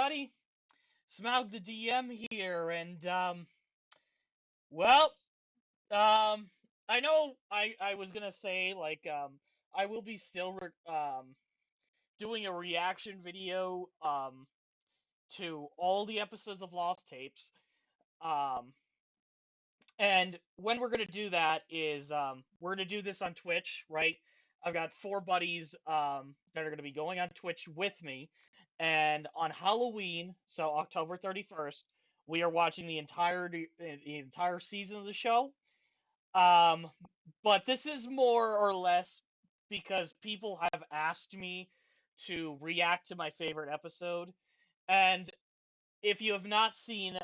everybody. Smaug the DM here, and, well, I know I was gonna say, like, I will be still, doing a reaction video, to all the episodes of Lost Tapes, um, and when we're gonna do that is, we're gonna do this on Twitch, right? I've got 4 buddies, that are gonna be going on Twitch with me, and on Halloween, so October 31st, we are watching the entire season of the show. Um, but this is more or less because people have asked me to react to my favorite episode, and if you have not seen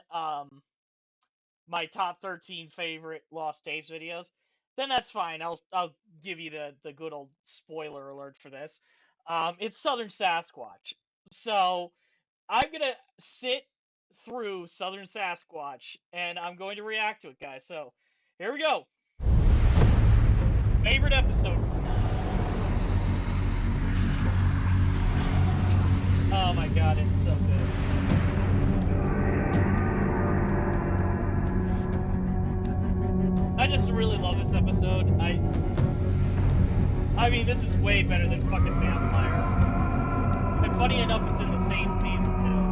my top 13 favorite Lost Tapes videos, then that's fine. I'll give you the good old spoiler alert for this. It's Southern Sasquatch. So I'm gonna sit through Southern Sasquatch and I'm going to react to it, guys. So here we go. Favorite episode. Oh my god, it's so good. I just really love this episode. I mean, this is way better than fucking Vampire. And funny enough, it's in the same season, too.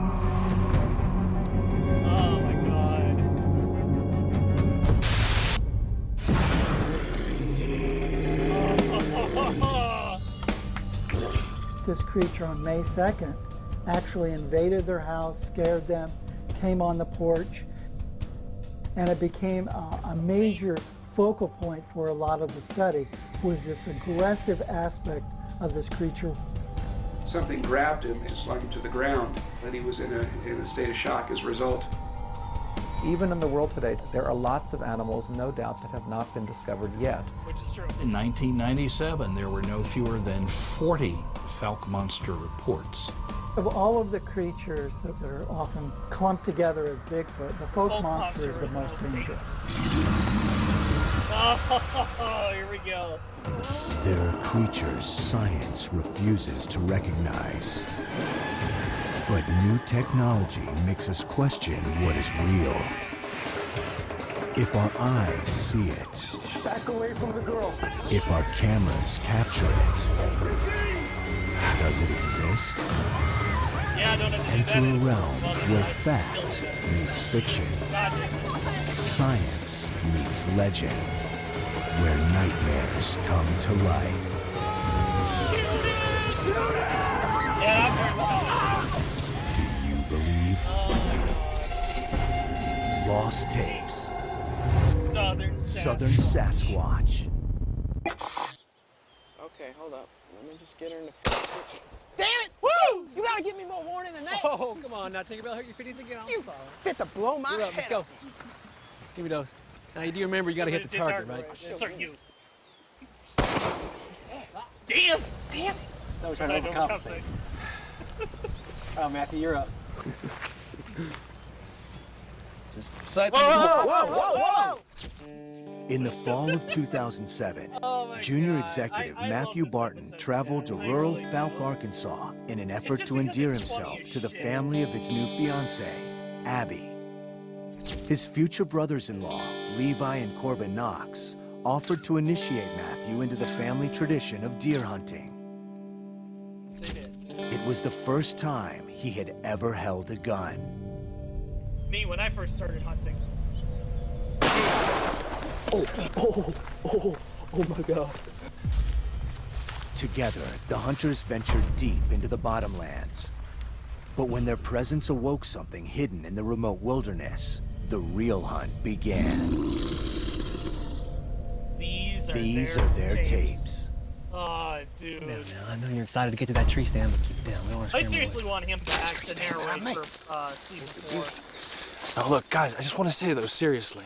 Oh my god. This creature on May 2nd actually invaded their house, scared them, came on the porch, and it became a major focal point for a lot of the study, was this aggressive aspect of this creature. Something grabbed him and slung him to the ground, and he was in a state of shock as a result. Even in the world today, there are lots of animals, no doubt, that have not been discovered yet. Which is true. In 1997, there were no fewer than 40 Falk monster reports. Of all of the creatures that are often clumped together as Bigfoot, the folk monster is the most dangerous. Oh, here we go. There are creatures science refuses to recognize. But new technology makes us question what is real. If our eyes see it, back away from the girl. If our cameras capture it, does it exist? Yeah, I don't Enter a realm where fact meets fiction, science meets legend, where nightmares come to life. Do you believe? Lost Tapes. Southern Sasquatch. Okay, hold up. Let me just get her in the first. Damn it! Woo! You gotta give me more warning than that. Oh, come on now. Take your bell, hurt your feelings again. I'm sorry. Fit to blow my You're up. head Let's go. off. Give me those. Now, you do remember you gotta hit the target, right? Sorry, you. Damn! Damn it! So we're trying to overcompensate. Oh, Matthew, you're up. Just sight. Whoa! In the fall of 2007, Oh junior executive Matthew Barton traveled to rural Falk, Arkansas in an effort to endear himself to the family of his new fiancée, Abby. His future brothers-in-law, Levi and Corbin Knox, offered to initiate Matthew into the family tradition of deer hunting. It was the first time he had ever held a gun. Me, when I first started hunting. Oh my God. Together, the hunters ventured deep into the bottomlands. But when their presence awoke something hidden in the remote wilderness, the real hunt began. These are their tapes. Oh, dude. No, I know you're excited to get to that tree stand, but keep it down. We don't want to I scare seriously away. want him back to narrate for season 4. Now look, guys, I just want to say though, seriously,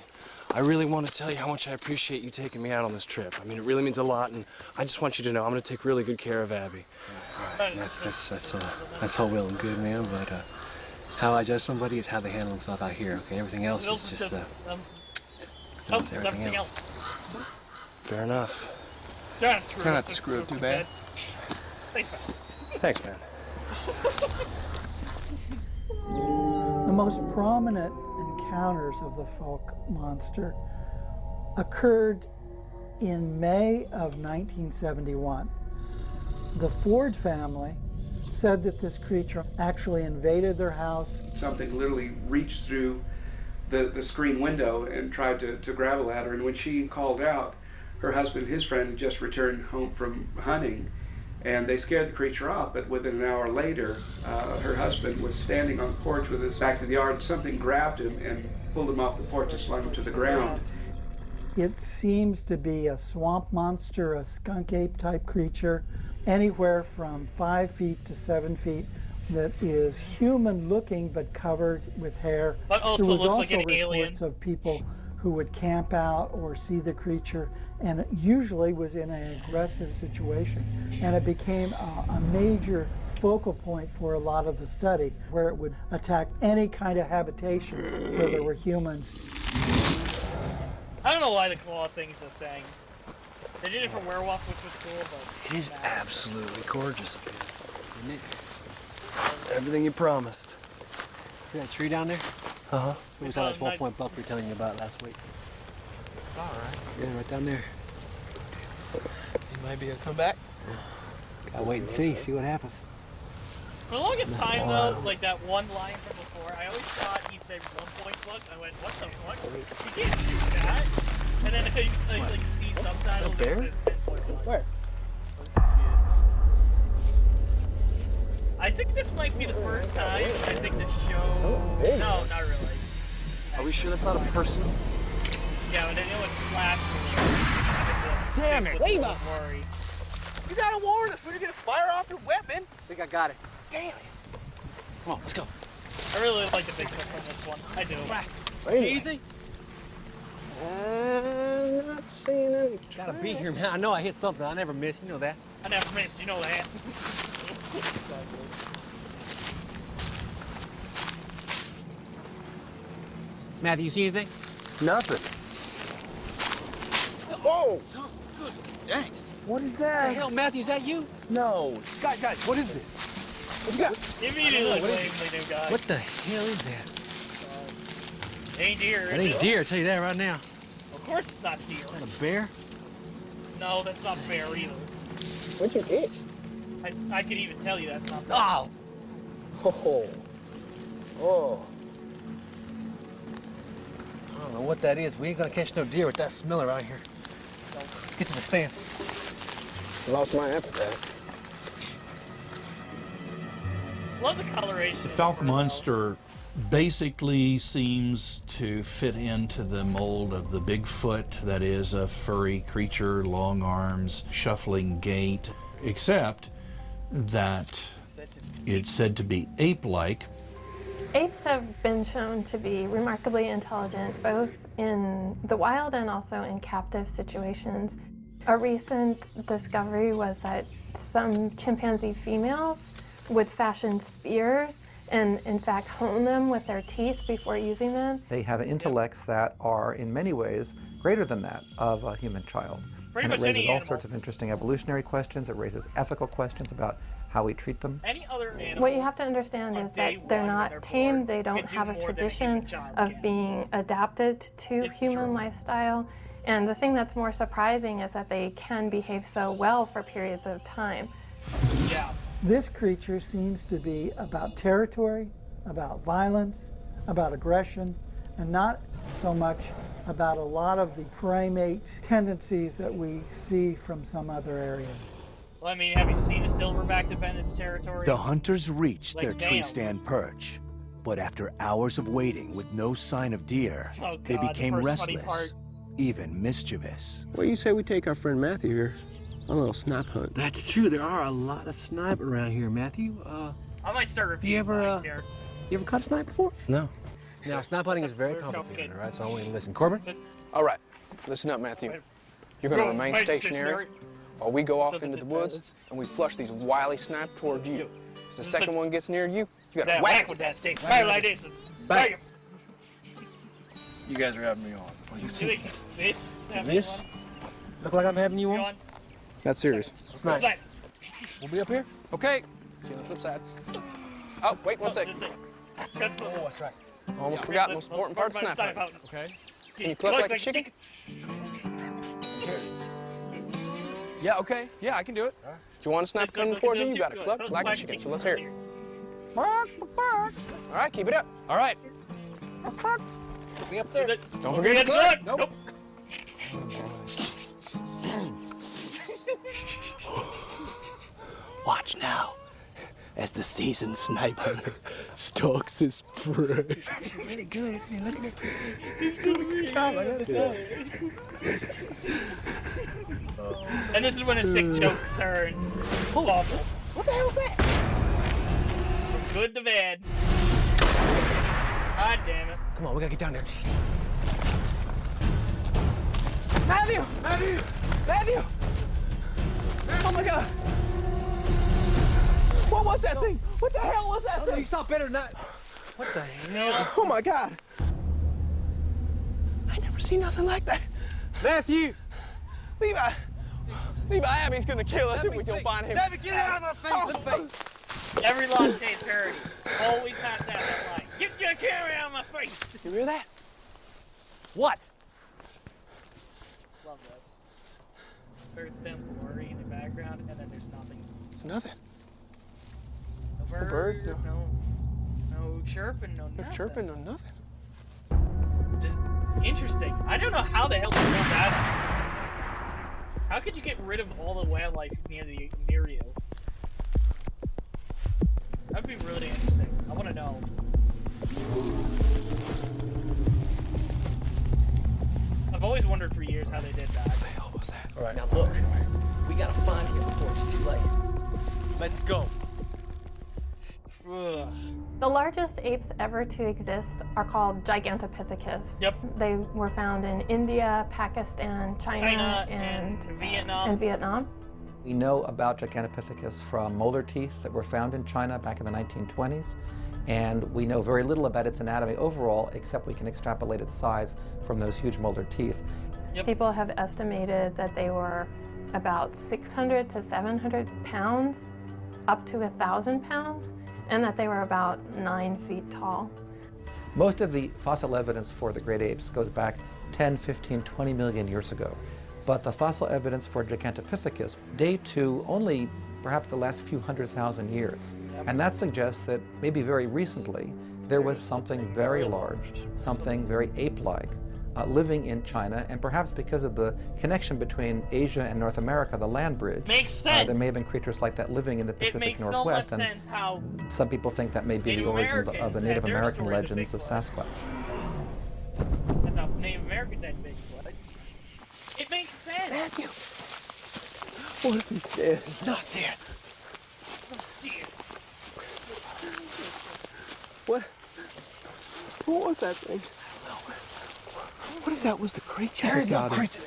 I really want to tell you how much I appreciate you taking me out on this trip. I mean, it really means a lot, and I just want you to know I'm going to take really good care of Abby. That's all well and good, man, but how I judge somebody is how they handle themselves out here, okay? Everything else is just, everything else. Fair enough. Try not to screw up too bad. Thanks, Thanks, man. The most prominent encounters of the Falk monster occurred in May of 1971. The Ford family said that this creature actually invaded their house. Something literally reached through the screen window and tried to grab a ladder, and when she called out, her husband and his friend had just returned home from hunting, and they scared the creature off, but within an hour later, her husband was standing on the porch with his back to the yard. Something grabbed him and pulled him off the porch and slung him to the ground. It seems to be a swamp monster, a skunk ape type creature, anywhere from 5 feet to 7 feet, that is human looking but covered with hair. But also there was looks also like an reports alien. of people who would camp out or see the creature, and it usually was in an aggressive situation. And it became a major focal point for a lot of the study, where it would attack any kind of habitation where there were humans. I don't know why the claw thing's a thing. They did it for werewolf, which was cool, but... It is absolutely gorgeous up here, isn't it? Everything you promised. See that tree down there? Uh-huh. It was that 12-point buck we were telling you about last week. It's all right. Yeah, right down there. He might be gonna come back. Gotta wait and see what happens. For the longest time, though, like that one line from before, I always thought he said 1-point buck. I went, what the fuck? You can't do that. And then I like see subtitles. A bear? It says 10-point buck. Where? I think this might be the first time I think the show... No, not really. Are we sure that's not a person? Yeah, and then it would flash really. Damn it, Leva! Worry. You gotta warn us when you're gonna fire off your weapon. I think I got it. Damn it. Come on, let's go. I really like the Bigfoot from this one. I do. See anything? Not seeing it. It's gotta be here, man. I know I hit something. I never miss. You know that. I never missed, you know that. Matthew, you see anything? Nothing. Whoa! Good. Thanks. What is What the that? hell, Matthew? Is that you? No. Guys, what is this? What you got? Immediately What is blamed the new guy. What the hell is that? Ain't deer. That ain't deer. I tell you that right now. Of course it's not deer. Is that a bear? No, that's not bear either. What'd you get? I can even tell you that's not bear. Oh. Oh. Oh. I don't know what that is. We ain't gonna catch no deer with that smell around here. Let's get to the stand. Lost my appetite. Love the coloration. The Falk monster basically seems to fit into the mold of the Bigfoot, that is a furry creature, long arms, shuffling gait, except that it's said to be ape-like. Apes have been shown to be remarkably intelligent, both in the wild and also in captive situations. A recent discovery was that some chimpanzee females would fashion spears and in fact hone them with their teeth before using them. They have intellects that are in many ways greater than that of a human child. Pretty And it much any raises all animal. sorts of interesting evolutionary questions. It raises ethical questions about how we treat them. Any other animal. What you have to understand on is day that they're one when not they're tamed, born they don't can do have a more than a tradition human child of can. being adapted to It's human true. lifestyle. And the thing that's more surprising is that they can behave so well for periods of time. Yeah. This creature seems to be about territory, about violence, about aggression, and not so much about a lot of the primate tendencies that we see from some other areas. Well, I mean, have you seen a silverback defend its territory? The hunters reached Like, their tree damn. stand perch, but after hours of waiting with no sign of deer, Oh, they God, the became first funny restless, even mischievous. What do you say we take our friend Matthew here on a little snipe hunt? That's true. There are a lot of snipe around here, Matthew. I might start repeating You ever, lines here. You ever caught a snipe before? No. Now, snipe hunting is very complicated, all right? So I want you to listen. Corbin? All right, listen up, Matthew. You're gonna remain stationary while we go off into the woods and we flush these wily snipe toward you. As the second one gets near you, you gotta whack with that stick. Right like this. Bang. You guys are having me on. What do you Do think? it. This? Is this? Look like I'm having you on? That's serious. Snipe. We'll be up here? Okay. See you on the flip side. Oh, wait one second. Oh, that's right. Almost forgot the most important part of Snipe Hunt. Okay. Can you cluck like a chicken? Sure. Yeah, okay. Yeah, I can do it. If you want a sniper coming towards you, you gotta cluck like a chicken. So let's hear it. All right, keep it up. All right. Me up there. Don't forget to cluck. Nope. Watch now, as the seasoned snipe hunter stalks his prey. You're really good. You're looking at He's doing a good job, I gotta say. And this is when a sick joke turns awful. What the hell's that? From good to bad. God damn it. Come on, we gotta get down there. Matthew! Matthew! Matthew! Oh my God! What was that thing? What the hell was that thing? You saw better than that. What the hell? Oh my God! I never seen nothing like that. Matthew! Levi, Abby's gonna kill us if we don't find him. Abby, get out of my face! Every Lost Day parody always has to have that line. Get your camera out of my face! You hear that? What? Love this. There's them blurry in the background, and then there's nothing. It's nothing. No birds, no chirping, no nothing. No chirping, no nothing. Just interesting. I don't know how the hell they did that. How could you get rid of all the wildlife near you? That'd be really interesting. I want to know. I've always wondered for years how they did that. What the hell was that? All right, now look. We gotta find him before it's too late. Let's go. Ugh. The largest apes ever to exist are called Gigantopithecus. Yep. They were found in India, Pakistan, China and Vietnam. We know about Gigantopithecus from molar teeth that were found in China back in the 1920s, and we know very little about its anatomy overall, except we can extrapolate its size from those huge molar teeth. Yep. People have estimated that they were about 600 to 700 pounds, up to 1,000 pounds, and that they were about 9 feet tall. Most of the fossil evidence for the great apes goes back 10, 15, 20 million years ago. But the fossil evidence for Gigantopithecus date to only perhaps the last few 100,000 years. And that suggests that maybe very recently there was something very large, something very ape-like, living in China, and perhaps because of the connection between Asia and North America, the land bridge. Makes sense. There may have been creatures like that living in the Pacific Northwest. So much sense how some people think that may be the origin of the Native American legends of Sasquatch. That's how Native Americans had Bigfoot. It makes sense. Matthew! What if he's dead? He's not dead. Dead. What was that thing? What is that? Was the creature? There is no creature.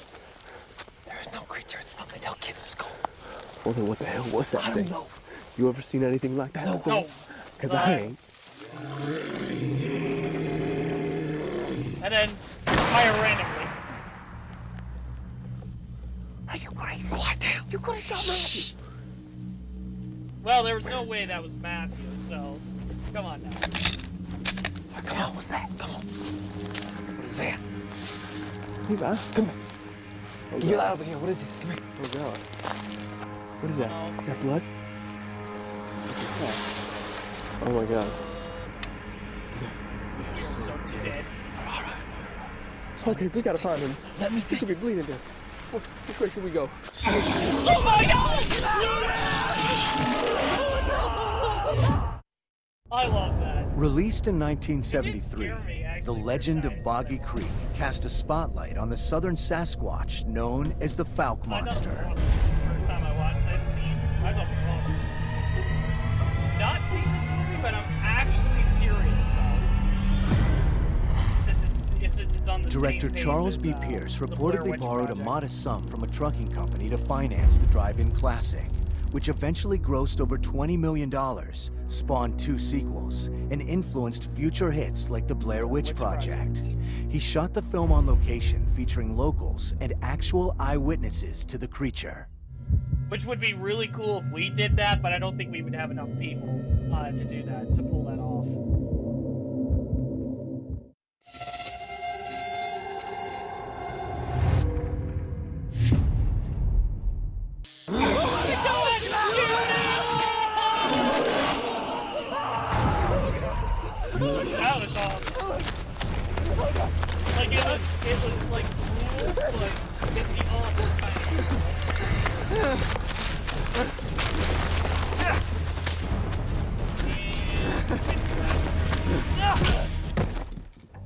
There is no creature. It's something they'll kiss the skull. Well, then what the hell was that I thing? don't know. You ever seen anything like that? No. Because I ain't. And then fire randomly. Are you crazy? What the hell? You could have shot Matthew. Well, there was no way that was Matthew, so come on now. Come on, what's that? Come on. What is that? Levi, come here. Oh, Get out of here. What is this? Come here. Oh, God. What is that? Is that blood? What's that? Oh, my God. You're so dead. Okay, we gotta find him. Let me He think. could be bleeding death. Which way should we go? Oh my God! I love that. Released in 1973, the legend of Boggy Creek cast a spotlight on the southern Sasquatch known as the Fouke monster. I thought it was awesome. First time I watched that scene, I thought it was awesome. Not seen this movie, but I'm actually curious though. Since it's on the Director same Charles page B. as, Pierce the Blair reportedly Witch borrowed a Project. modest sum from a trucking company to finance the drive-in classic, which eventually grossed over $20 million, spawned 2 sequels, and influenced future hits like the Blair Witch Project. He shot the film on location, featuring locals and actual eyewitnesses to the creature. Which would be really cool if we did that, but I don't think we would have enough people to do that, to pull that off. it was like rules, but it's the awful kind of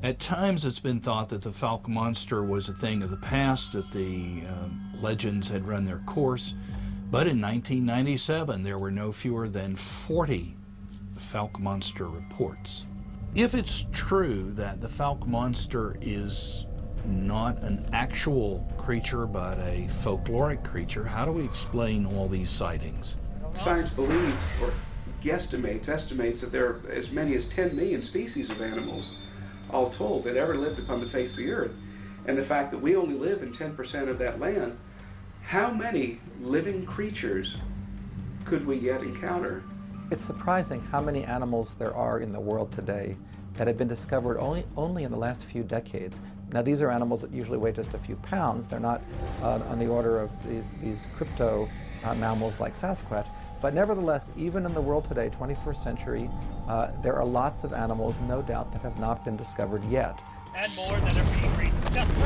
At times it's been thought that the Falk monster was a thing of the past, that the legends had run their course, but in 1997 there were no fewer than 40 Falk monster reports. If it's true that the Falk monster is not an actual creature but a folkloric creature, how do we explain all these sightings? Science believes or estimates that there are as many as 10 million species of animals, all told, that ever lived upon the face of the earth. And the fact that we only live in 10% of that land, how many living creatures could we yet encounter? It's surprising how many animals there are in the world today that have been discovered only in the last few decades. Now, these are animals that usually weigh just a few pounds. They're not on the order of these crypto mammals like Sasquatch. But nevertheless, even in the world today, 21st century, there are lots of animals, no doubt, that have not been discovered yet. And more that are being rediscovered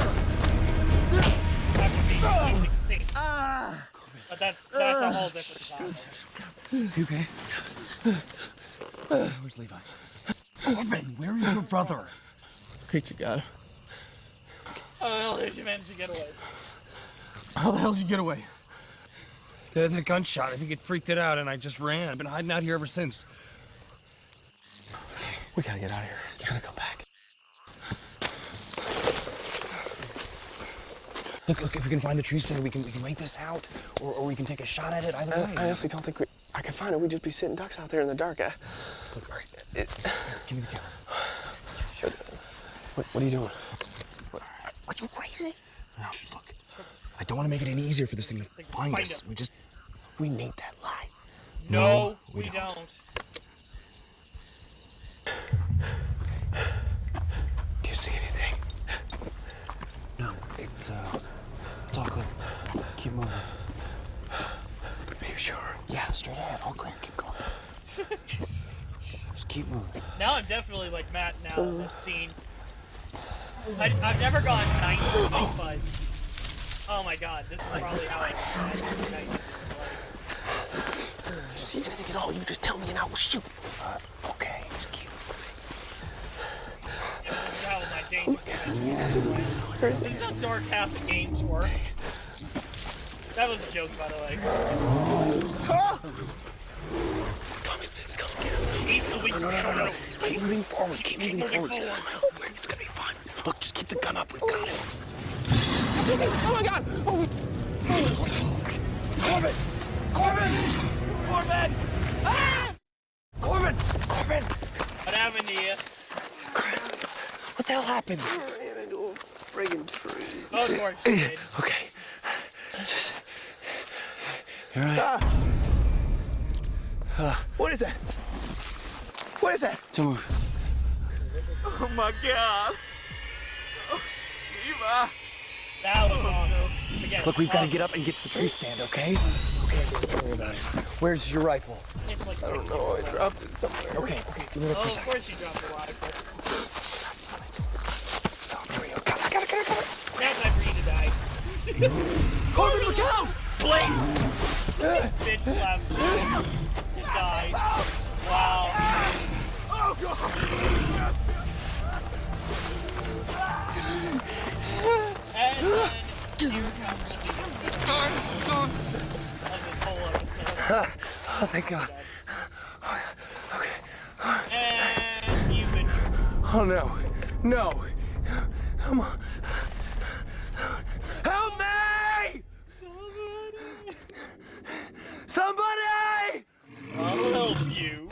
after being extinct. But that's a whole different topic. You okay? Where's Levi? Corbin, where is your brother? Creature got him. How the hell did you manage to get away? How the hell did you get away? The gunshot. I think it freaked it out and I just ran. I've been hiding out here ever since. We gotta get out of here. It's gonna come back. Look, if we can find the tree stand, we can wait this out, or we can take a shot at it either way. I honestly don't think I can find it. We'd just be sitting ducks out there in the dark. Look, all right. Give me the camera. What are you doing? Are you crazy? No, look. I don't want to make it any easier for this thing to find us. We need that light. No, we don't. Do you see anything? No, it's all clear. Keep moving. Are you sure? Yeah, straight ahead, all clear. Keep going. Just keep moving. Now I'm definitely like Matt now in this scene. I've never gone 90, but oh my god, this is probably how I Did you see anything at all? You just tell me and I will shoot. Okay, just keep This is how my dangerous adventure. This is how dark half the games work. That was a joke, by the way. It's coming. No. Keep moving forward. Keep moving forward. It's gonna be fine. Look, just keep the gun up. We've got it. Oh my god! Oh. Corbin! Ah! Corbin! What happened to you? What the hell happened? I ran into a friggin' tree. Oh, of course you did. Okay. Just... You're right. What is that? What is that? Don't move. Oh my god. Eva. That was awesome. Again, Look, we've got to get up and get to the tree stand, okay? Okay, don't worry about it. Where's your rifle? It's like I don't know. I dropped it somewhere. Okay, give me that for a of second. course you dropped the rifle. Oh, there we go. Got it. That's time for you to die. Corbin, look out! Blake! Bitch left. It died. Wow. Oh god. And then here comes the of this whole episode. Oh, thank God. Okay. And you've been... Oh, no. Come on. Help me! Somebody! I'll help you.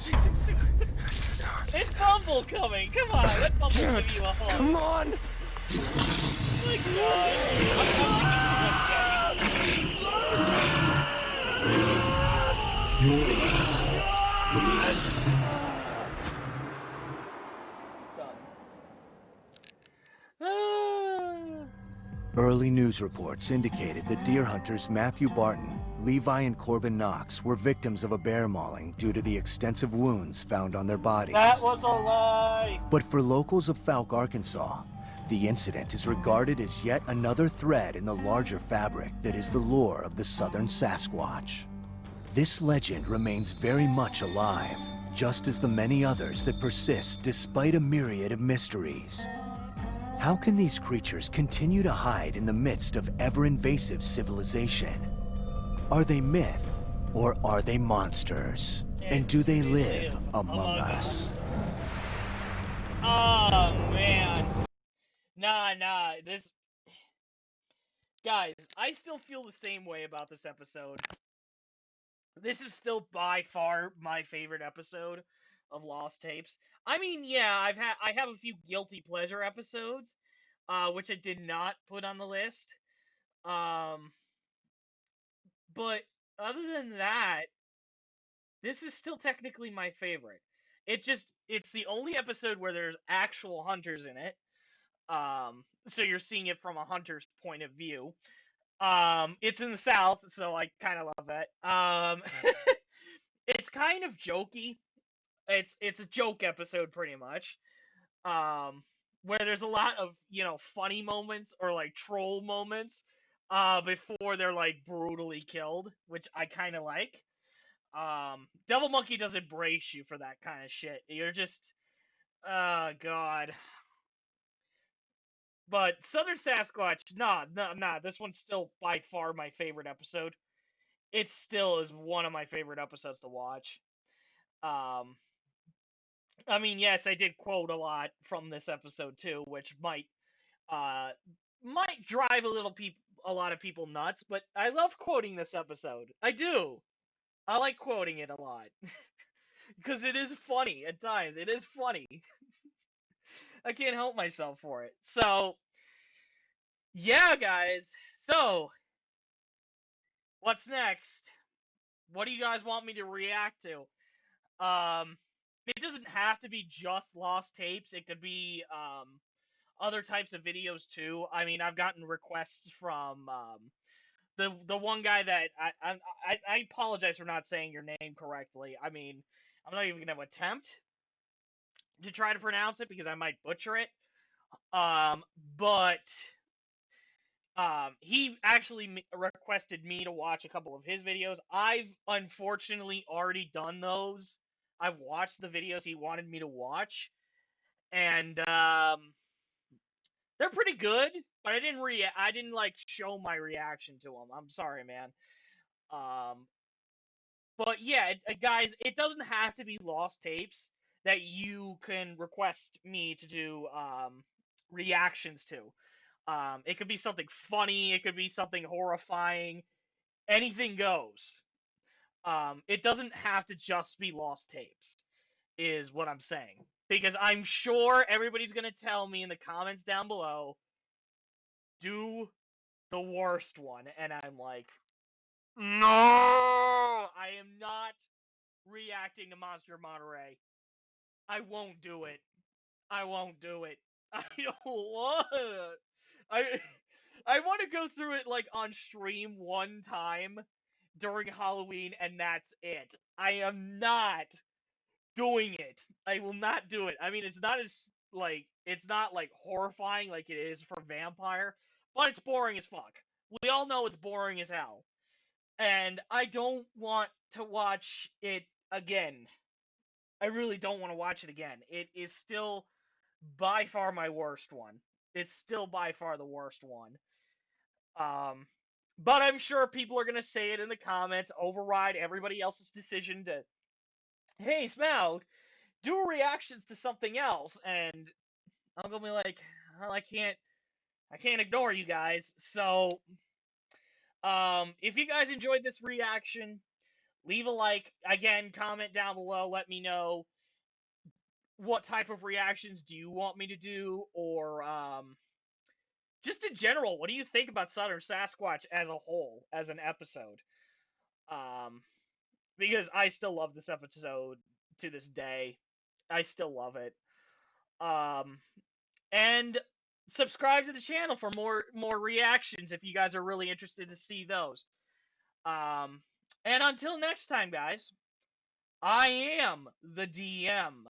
It's Bumble coming. Come on, let Bumble give you a hug. Come on. Oh my god. Early news reports indicated that deer hunters Matthew Barton, Levi, and Corbin Knox were victims of a bear mauling due to the extensive wounds found on their bodies. That was a lie. But for locals of Falk, Arkansas, The incident is regarded as yet another thread in the larger fabric that is the lore of the southern Sasquatch. This legend remains very much alive, just as the many others that persist despite a myriad of mysteries. How can these creatures continue to hide in the midst of ever-invasive civilization? Are they myth, or are they monsters? And do they live among us? Oh, man. Nah, this... Guys, I still feel the same way about this episode. This is still by far my favorite episode of Lost Tapes. I mean, yeah, I have a few guilty pleasure episodes, which I did not put on the list. But other than that, this is still technically my favorite. It's the only episode where there's actual hunters in it. So you're seeing it from a hunter's point of view. It's in the South, so I kind of love that. It's kind of jokey. It's a joke episode pretty much. Where there's a lot of, funny moments or like troll moments before they're like brutally killed, which I kind of like. Devil Monkey doesn't brace you for that kind of shit. You're just, oh god. But Southern Sasquatch, nah. This one's still by far my favorite episode. It still is one of my favorite episodes to watch. Um, I mean, yes, I did quote a lot from this episode too, which might drive a lot of people nuts. But I love quoting this episode. I do. I like quoting it a lot because it is funny at times. It is funny. I can't help myself for it. So, yeah, guys. So, what's next? What do you guys want me to react to? It doesn't have to be just Lost Tapes. It could be other types of videos too. I mean, I've gotten requests from the one guy that I apologize for not saying your name correctly. I mean, I'm not even gonna attempt to try to pronounce it because I might butcher it. But he actually requested me to watch a couple of his videos. I've unfortunately already done those. I've watched the videos he wanted me to watch, and they're pretty good. But I didn't like show my reaction to them. I'm sorry, man. But yeah, guys, it doesn't have to be Lost Tapes that you can request me to do reactions to. It could be something funny. It could be something horrifying. Anything goes. It doesn't have to just be Lost Tapes, is what I'm saying. Because I'm sure everybody's going to tell me in the comments down below, do the worst one. And I'm like, no! I am not reacting to Monster Monterey. I won't do it. I won't do it. I don't want it. I want to go through it like on stream one time during Halloween, and that's it. I am not doing it. I will not do it. I mean, it's not like horrifying like it is for Vampire, but it's boring as fuck. We all know it's boring as hell. And I don't want to watch it again. I really don't want to watch it again. It is still by far my worst one. It's still by far the worst one. But I'm sure people are gonna say it in the comments, override everybody else's decision to, hey, Smaug, do reactions to something else, and I'm gonna be like, well, I can't ignore you guys. So, if you guys enjoyed this reaction, leave a like. Again, comment down below. Let me know what type of reactions do you want me to do, or just in general, what do you think about Southern Sasquatch as a whole, as an episode? Because I still love this episode to this day. I still love it. And subscribe to the channel for more reactions if you guys are really interested to see those. And until next time, guys, I am the DM.